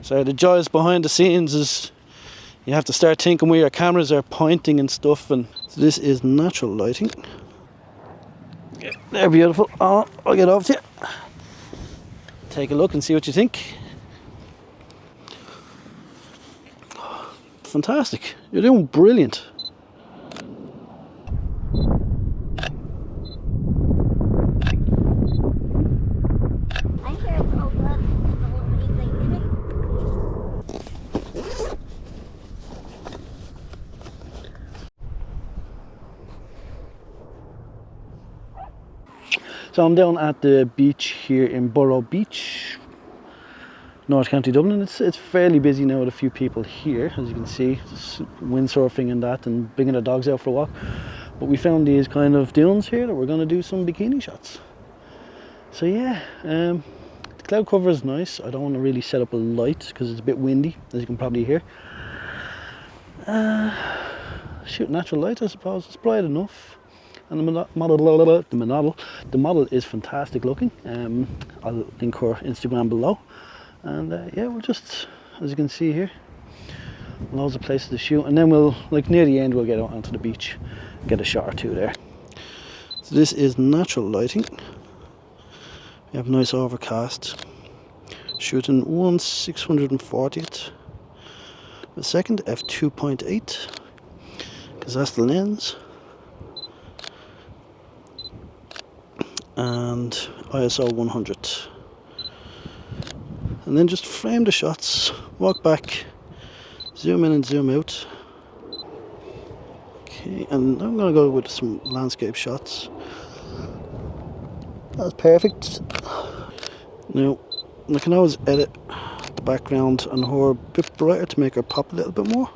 So the joys behind the scenes is you have to start thinking where your cameras are pointing and stuff. And so this is natural lighting. Yeah, they're beautiful. Oh, I'll get over to you. Take a look and see what you think. Fantastic. You're doing brilliant. So I'm down at the beach here in Borough Beach, North County Dublin. It's fairly busy now with a few people here, as you can see, just windsurfing and that, and bringing the dogs out for a walk. But we found these kind of dunes here that we're going to do some bikini shots. So yeah, the cloud cover is nice. I don't want to really set up a light because it's a bit windy, as you can probably hear. Shoot natural light, I suppose. It's bright enough. And the model is fantastic looking. I'll link her Instagram below. And yeah, we'll just, as you can see here, loads of places to shoot. And then we'll, like near the end, we'll get out onto the beach, get a shot or two there. So this is natural lighting. We have nice overcast. Shooting 1/640th a second, f2.8, because that's the lens. And ISO 100. And then just frame the shots, walk back, zoom in and zoom out. Okay, and I'm going to go with some landscape shots. That's perfect. Now, I can always edit the background on her a bit brighter to make her pop a little bit more.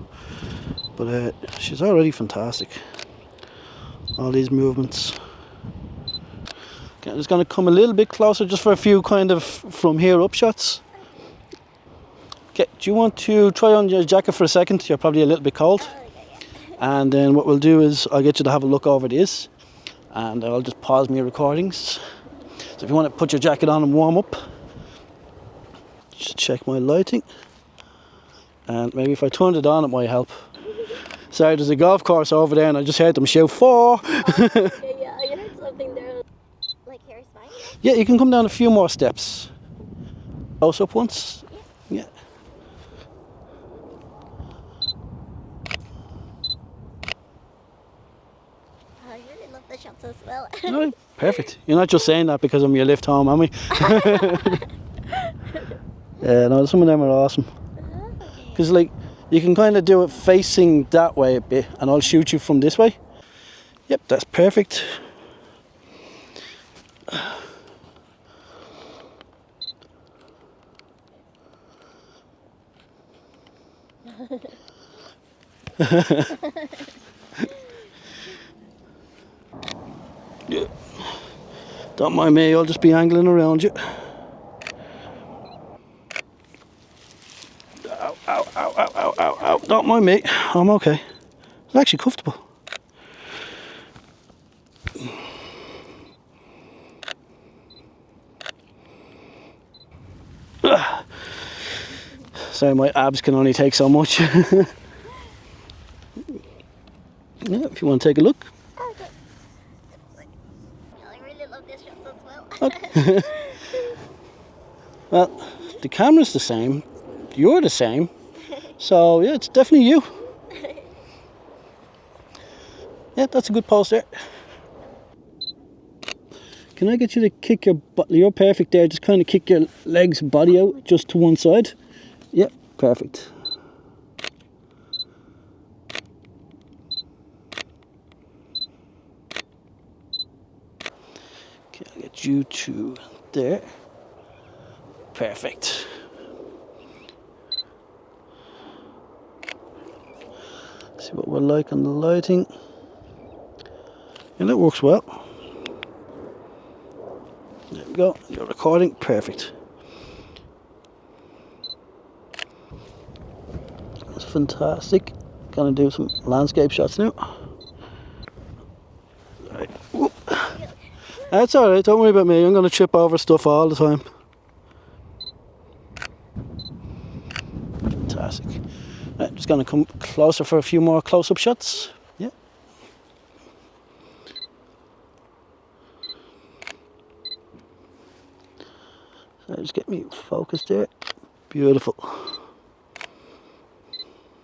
But she's already fantastic. All these movements. Okay, I'm just going to come a little bit closer just for a few kind of from here up shots. Okay, do you want to try on your jacket for a second? You're probably a little bit cold. And then what we'll do is I'll get you to have a look over this. And I'll just pause my recordings. So if you want to put your jacket on and warm up. Just check my lighting. And maybe if I turned it on it might help. Sorry, there's a golf course over there and I just heard them shout 4. Yeah, I heard something there. Like hair spine? Yeah, you can come down a few more steps. Close up once. Yeah. I really love the shots as well. Oh, perfect. You're not just saying that because I'm your lift home, am we? Yeah, no, some of them are awesome. Because like, you can kind of do it facing that way a bit and I'll shoot you from this way. Yep, that's perfect. Yeah. Don't mind me, I'll just be angling around you. Ow, ow, ow, ow, ow, ow, ow. Don't mind me, I'm okay. It's actually comfortable. Sorry, my abs can only take so much. Yeah, if you want to take a look. Okay. I really love this shots as well. Okay. Well, the camera's the same, you're the same, so yeah, it's definitely you. Yeah, that's a good pose there. Can I get you to kick your butt? You're perfect there, just kind of kick your legs and body out just to one side. Yep, perfect. Okay, I'll get you to there. Perfect. See what we're like on the lighting. And it works well. There we go, you're recording, perfect. That's fantastic. Gonna do some landscape shots now. Right. That's alright, don't worry about me, I'm gonna trip over stuff all the time. Classic. Right, just going to come closer for a few more close-up shots. Yeah. So just get me focused there. Beautiful.